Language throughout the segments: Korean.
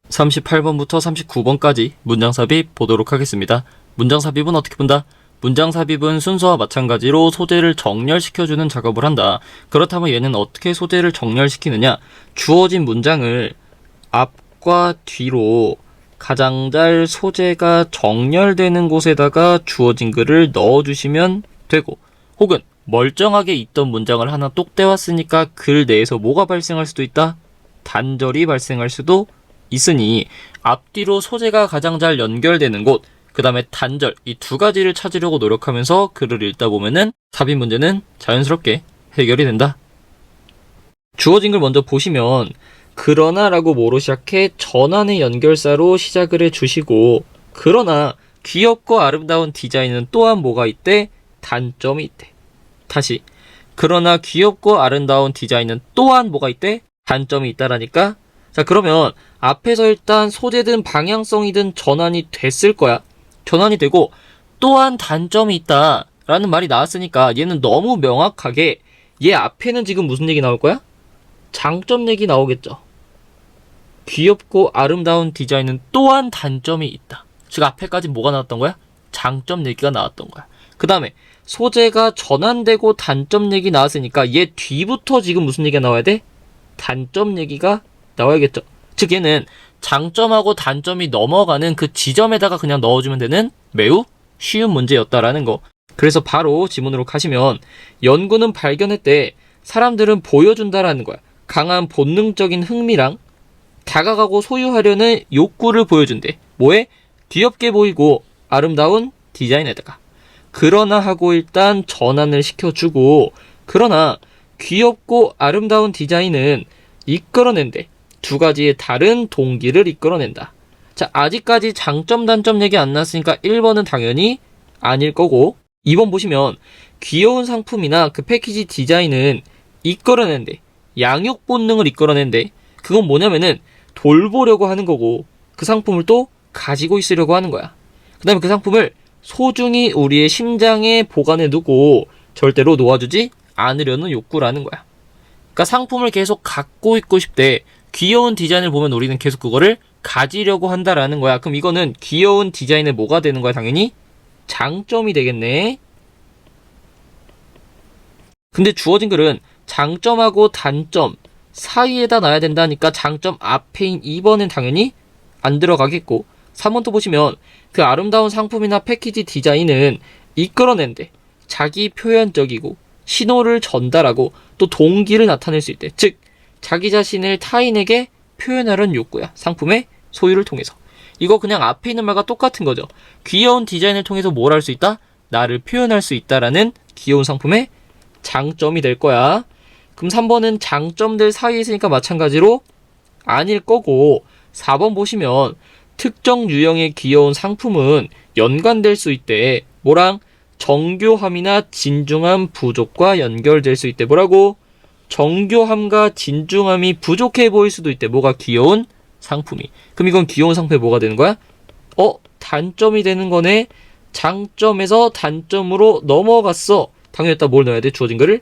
38번부터 39번까지 문장 삽입 보도록 하겠습니다. 문장 삽입은 어떻게 본다? 문장 삽입은 순서와 마찬가지로 소재를 정렬시켜주는 작업을 한다. 그렇다면 얘는 어떻게 소재를 정렬시키느냐? 주어진 문장을 앞과 뒤로 가장잘 소재가 정렬되는 곳에다가 주어진 글을 넣어주시면 되고, 혹은 멀쩡하게 있던 문장을 하나 똑 떼왔으니까 글 내에서 뭐가 발생할 수도 있다? 단절이 발생할 수도 있으니 앞뒤로 소재가 가장 잘 연결되는 곳, 그 다음에 단절, 이 두 가지를 찾으려고 노력하면서 글을 읽다 보면은 삽입 문제는 자연스럽게 해결이 된다. 주어진 글 먼저 보시면 그러나 라고 뭐로 시작해 전환의 연결사로 시작을 해주시고, 그러나 귀엽고 아름다운 디자인은 또한 뭐가 있대? 단점이 있대. 다시, 그러나 귀엽고 아름다운 디자인은 또한 뭐가 있대? 단점이 있다라니까. 자, 그러면 앞에서 일단 소재든 방향성이든 전환이 됐을 거야. 전환이 되고 또한 단점이 있다 라는 말이 나왔으니까 얘는 너무 명확하게 얘 앞에는 지금 무슨 얘기 나올 거야? 장점 얘기 나오겠죠. 귀엽고 아름다운 디자인은 또한 단점이 있다. 즉 앞에까지 뭐가 나왔던 거야? 장점 얘기가 나왔던 거야. 그 다음에 소재가 전환되고 단점 얘기 나왔으니까 얘 뒤부터 지금 무슨 얘기가 나와야 돼? 단점 얘기가 나와야겠죠. 즉 얘는 장점하고 단점이 넘어가는 그 지점에다가 그냥 넣어주면 되는 매우 쉬운 문제였다라는 거. 그래서 바로 지문으로 가시면, 연구는 발견했대. 사람들은 보여준다라는 거야. 강한 본능적인 흥미랑 다가가고 소유하려는 욕구를 보여준대. 뭐에? 귀엽게 보이고 아름다운 디자인에다가. 그러나 하고 일단 전환을 시켜주고, 그러나 귀엽고 아름다운 디자인은 이끌어낸대. 두 가지의 다른 동기를 이끌어낸다. 자, 아직까지 장점 단점 얘기 안 나왔으니까 1번은 당연히 아닐 거고, 2번 보시면 귀여운 상품이나 그 패키지 디자인은 이끌어낸대. 양육 본능을 이끌어낸대. 그건 뭐냐면은 돌보려고 하는 거고, 그 상품을 또 가지고 있으려고 하는 거야. 그 다음에 그 상품을 소중히 우리의 심장에 보관해 두고 절대로 놓아주지 않으려는 욕구라는 거야. 그러니까 상품을 계속 갖고 있고 싶대. 귀여운 디자인을 보면 우리는 계속 그거를 가지려고 한다라는 거야. 그럼 이거는 귀여운 디자인의 뭐가 되는 거야? 당연히 장점이 되겠네. 근데 주어진 글은 장점하고 단점 사이에다 놔야 된다니까 장점 앞에인 2번은 당연히 안 들어가겠고, 3번 또 보시면 그 아름다운 상품이나 패키지 디자인은 이끌어낸대. 자기 표현적이고 신호를 전달하고 또 동기를 나타낼 수 있대. 즉 자기 자신을 타인에게 표현하려는 욕구야. 상품의 소유를 통해서. 이거 그냥 앞에 있는 말과 똑같은 거죠. 귀여운 디자인을 통해서 뭘 할 수 있다? 나를 표현할 수 있다라는 귀여운 상품의 장점이 될 거야. 그럼 3번은 장점들 사이에 있으니까 마찬가지로 아닐 거고, 4번 보시면 특정 유형의 귀여운 상품은 연관될 수 있대. 뭐랑? 정교함이나 진중함 부족과 연결될 수 있대. 뭐라고? 정교함과 진중함이 부족해 보일 수도 있대. 뭐가? 귀여운 상품이. 그럼 이건 귀여운 상품이 뭐가 되는 거야? 단점이 되는 거네. 장점에서 단점으로 넘어갔어. 당연히 일단 뭘 넣어야 돼? 주어진 거를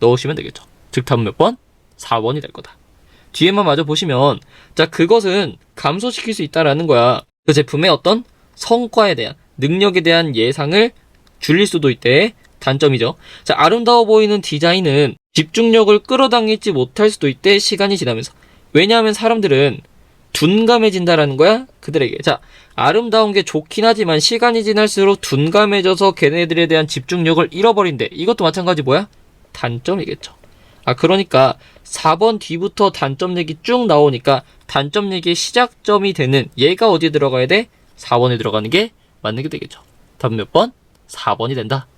넣으시면 되겠죠. 즉 답은 몇 번? 4번이 될 거다. 뒤에만 마저 보시면, 자, 그것은 감소시킬 수 있다라는 거야. 그 제품의 어떤 성과에 대한, 능력에 대한 예상을 줄일 수도 있대. 단점이죠. 자, 아름다워 보이는 디자인은 집중력을 끌어당기지 못할 수도 있대. 시간이 지나면서. 왜냐하면 사람들은 둔감해진다라는 거야. 그들에게. 자, 아름다운 게 좋긴 하지만 시간이 지날수록 둔감해져서 걔네들에 대한 집중력을 잃어버린대. 이것도 마찬가지 뭐야? 단점이겠죠. 그러니까 4번 뒤부터 단점 얘기 쭉 나오니까 단점 얘기의 시작점이 되는 얘가 어디에 들어가야 돼? 4번에 들어가는 게 맞는 게 되겠죠. 답 몇 번? 4번이 된다.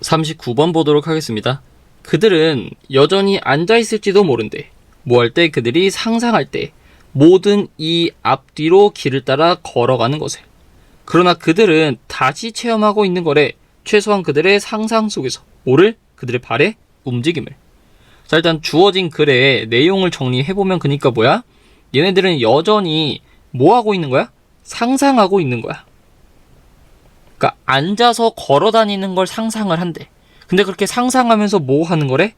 39번 보도록 하겠습니다. 그들은 여전히 앉아있을지도 모른대. 뭐 할 때? 그들이 상상할 때. 모든 이 앞뒤로 길을 따라 걸어가는 것을. 그러나 그들은 다시 체험하고 있는 거래. 최소한 그들의 상상 속에서. 뭐를? 그들의 발의 움직임을. 자, 일단 주어진 글의 내용을 정리해보면 그니까 뭐야? 얘네들은 여전히 뭐 하고 있는 거야? 상상하고 있는 거야. 그러니까 앉아서 걸어다니는 걸 상상을 한대. 근데 그렇게 상상하면서 뭐 하는 거래?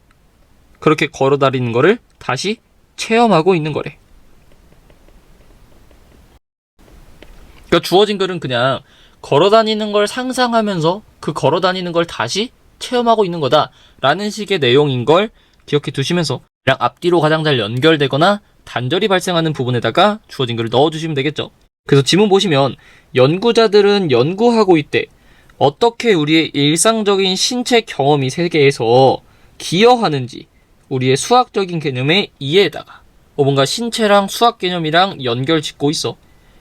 그렇게 걸어다니는 거를 다시 체험하고 있는 거래. 그러니까 주어진 글은 그냥 걸어다니는 걸 상상하면서 그 걸어다니는 걸 다시 체험하고 있는 거다 라는 식의 내용인 걸 기억해 두시면서 그냥 앞뒤로 가장 잘 연결되거나 단절이 발생하는 부분에다가 주어진 글을 넣어주시면 되겠죠. 그래서 지문 보시면 연구자들은 연구하고 있대. 어떻게 우리의 일상적인 신체 경험이 세계에서 기여하는지 우리의 수학적인 개념의 이해에다가 뭔가 신체랑 수학 개념이랑 연결 짓고 있어.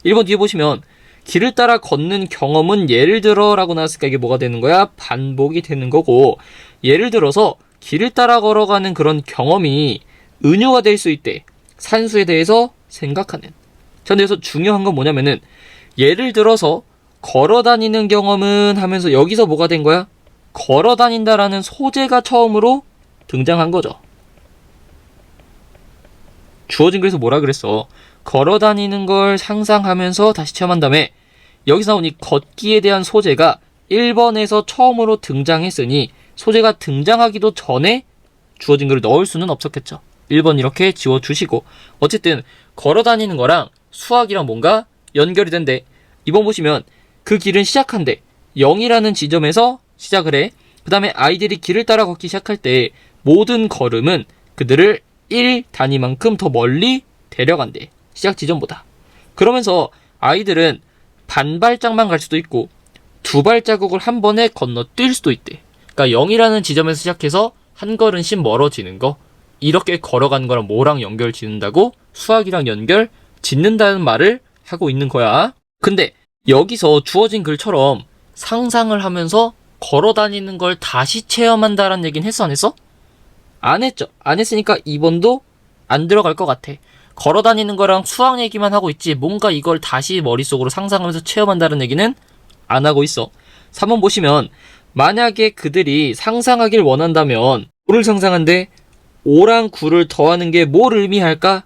1번 뒤에 보시면 길을 따라 걷는 경험은 예를 들어 라고 나왔으니까 이게 뭐가 되는 거야? 반복이 되는 거고, 예를 들어서 길을 따라 걸어가는 그런 경험이 은유가 될 수 있대. 산수에 대해서 생각하는. 자, 근데 여기서 중요한 건 뭐냐면은 예를 들어서 걸어다니는 경험은 하면서 여기서 뭐가 된 거야? 걸어다닌다라는 소재가 처음으로 등장한 거죠. 주어진 글에서 뭐라 그랬어? 걸어다니는 걸 상상하면서 다시 체험한 다음에 여기서 나온 이 걷기에 대한 소재가 1번에서 처음으로 등장했으니 소재가 등장하기도 전에 주어진 글을 넣을 수는 없었겠죠. 1번 이렇게 지워주시고, 어쨌든 걸어다니는 거랑 수학이랑 뭔가 연결이 된대. 2번 보시면 그 길은 시작한대. 0이라는 지점에서 시작을 해. 그 다음에 아이들이 길을 따라 걷기 시작할 때 모든 걸음은 그들을 1단위만큼 더 멀리 데려간대. 시작 지점보다. 그러면서 아이들은 반발짝만 갈 수도 있고 2발자국을 한 번에 건너뛸 수도 있대. 그러니까 0이라는 지점에서 시작해서 한 걸음씩 멀어지는 거, 이렇게 걸어가는 거랑 뭐랑 연결 짓는다고? 수학이랑 연결 짓는다는 말을 하고 있는 거야. 근데 여기서 주어진 글처럼 상상을 하면서 걸어다니는 걸 다시 체험한다라는 얘기는 했어, 안 했어? 안 했죠. 안 했으니까 2번도 안 들어갈 것 같아. 걸어다니는 거랑 수학 얘기만 하고 있지 뭔가 이걸 다시 머릿속으로 상상하면서 체험한다는 얘기는 안 하고 있어. 3번 보시면 만약에 그들이 상상하길 원한다면 뭐를 상상한대? 5랑 9를 더하는 게 뭘 의미할까?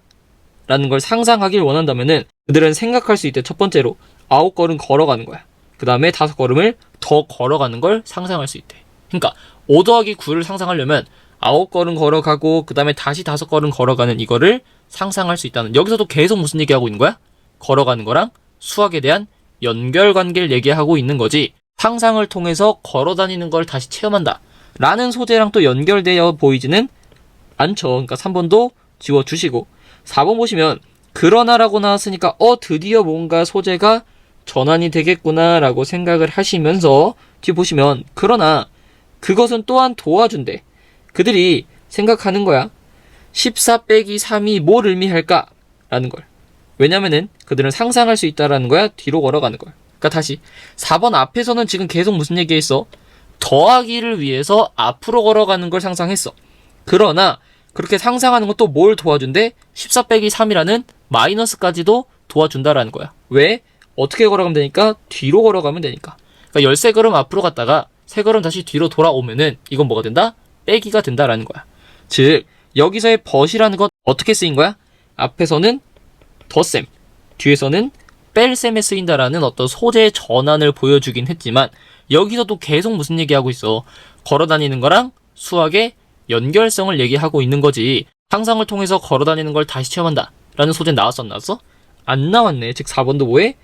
라는 걸 상상하길 원한다면은 그들은 생각할 수 있대. 첫 번째로 9걸음 걸어가는 거야. 그 다음에 5걸음을 더 걸어가는 걸 상상할 수 있대. 그러니까 5 더하기 9를 상상하려면 9걸음 걸어가고 그 다음에 다시 5걸음 걸어가는 이거를 상상할 수 있다는, 여기서도 계속 무슨 얘기하고 있는 거야? 걸어가는 거랑 수학에 대한 연결관계를 얘기하고 있는 거지, 상상을 통해서 걸어다니는 걸 다시 체험한다 라는 소재랑 또 연결되어 보이지는 않죠. 그러니까 3번도 지워주시고, 4번 보시면 그러나라고 나왔으니까 드디어 뭔가 소재가 전환이 되겠구나 라고 생각을 하시면서 뒤에 보시면 그러나 그것은 또한 도와준대. 그들이 생각하는 거야. 14 빼기 3이 뭘 의미할까? 라는 걸. 왜냐면은 그들은 상상할 수 있다라는 거야. 뒤로 걸어가는 걸. 그러니까 다시 4번 앞에서는 지금 계속 무슨 얘기했어? 더하기를 위해서 앞으로 걸어가는 걸 상상했어. 그러나 그렇게 상상하는 것도 뭘 도와준대? 14 빼기 3이라는 마이너스까지도 도와준다라는 거야. 왜? 어떻게 걸어가면 되니까? 뒤로 걸어가면 되니까. 그러니까 13걸음 앞으로 갔다가 3걸음 다시 뒤로 돌아오면은 이건 뭐가 된다? 빼기가 된다라는 거야. 즉 여기서의 벗이라는 건 어떻게 쓰인 거야? 앞에서는 덧셈, 뒤에서는 뺄셈에 쓰인다라는 어떤 소재의 전환을 보여주긴 했지만 여기서도 계속 무슨 얘기하고 있어? 걸어다니는 거랑 수학의 연결성을 얘기하고 있는 거지. 상상을 통해서 걸어다니는 걸 다시 체험한다 라는 소재 나왔어, 안 나왔어? 안 나왔네. 즉 4번도 뭐해?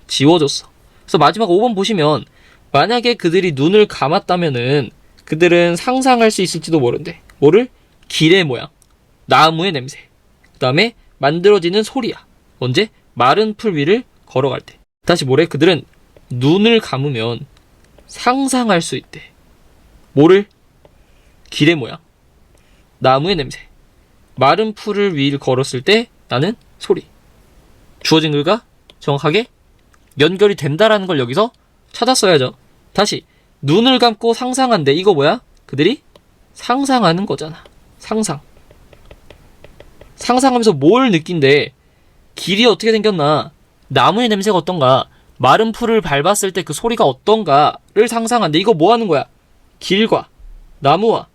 지워졌어. 그래서 마지막 5번 보시면 만약에 그들이 눈을 감았다면은 그들은 상상할 수 있을지도 모른대. 뭐를? 길의 모양, 나무의 냄새, 그 다음에 만들어지는 소리야. 언제? 마른 풀 위를 걸어갈 때. 다시 뭐래? 그들은 눈을 감으면 상상할 수 있대. 뭐를? 길의 모양, 나무의 냄새, 마른 풀을 위를 걸었을 때 나는 소리. 주어진 글과 정확하게 연결이 된다라는 걸 여기서 찾았어야죠. 다시 눈을 감고 상상한대. 이거 뭐야? 그들이 상상하는 거잖아. 상상하면서 뭘 느낀대? 길이 어떻게 생겼나? 나무의 냄새가 어떤가? 마른 풀을 밟았을 때 그 소리가 어떤가를 상상한대. 이거 뭐 하는 거야? 길과 나무와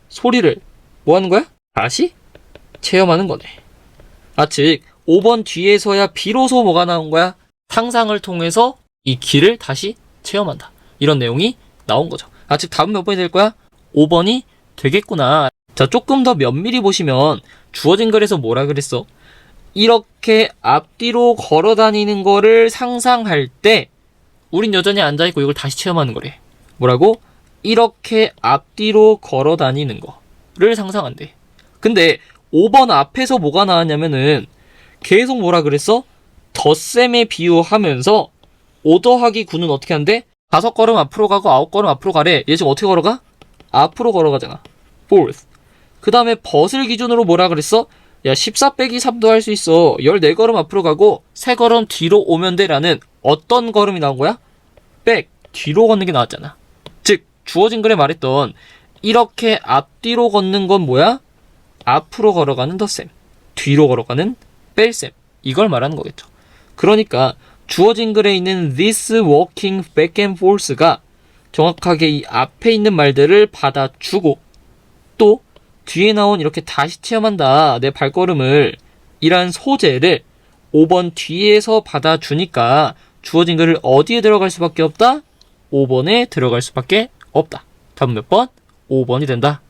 소리를 뭐 하는 거야? 다시 체험하는 거네. 즉 5번 뒤에서야 비로소 뭐가 나온 거야? 상상을 통해서 이 길을 다시 체험한다. 이런 내용이 나온 거죠. 즉 답은 몇 번이 될 거야? 5번이 되겠구나. 자, 조금 더 면밀히 보시면 주어진 글에서 뭐라 그랬어? 이렇게 앞뒤로 걸어 다니는 거를 상상할 때 우린 여전히 앉아있고 이걸 다시 체험하는 거래. 뭐라고? 이렇게 앞뒤로 걸어 다니는 거를 상상한대. 근데 5번 앞에서 뭐가 나왔냐면은 계속 뭐라 그랬어? 덧셈에 비유하면서 5 더하기 9는 어떻게 한대? 5걸음 앞으로 가고 9걸음 앞으로 가래. 얘 지금 어떻게 걸어가? 앞으로 걸어가잖아. fourth. 그 다음에 벗을 기준으로 뭐라 그랬어? 야, 14 빼기 3도 할 수 있어. 14걸음 앞으로 가고 3걸음 뒤로 오면 돼 라는 어떤 걸음이 나온 거야? back. 뒤로 걷는 게 나왔잖아. 즉, 주어진 글에 말했던 이렇게 앞뒤로 걷는 건 뭐야? 앞으로 걸어가는 덧셈, 뒤로 걸어가는 뺄셈. 이걸 말하는 거겠죠. 그러니까 주어진 글에 있는 this walking back and forth가 정확하게 이 앞에 있는 말들을 받아주고 또 뒤에 나온 이렇게 다시 체험한다 내 발걸음을 이란 소재를 5번 뒤에서 받아주니까 주어진 글을 어디에 들어갈 수밖에 없다? 5번에 들어갈 수밖에 없다. 답은 몇 번? 5번이 된다.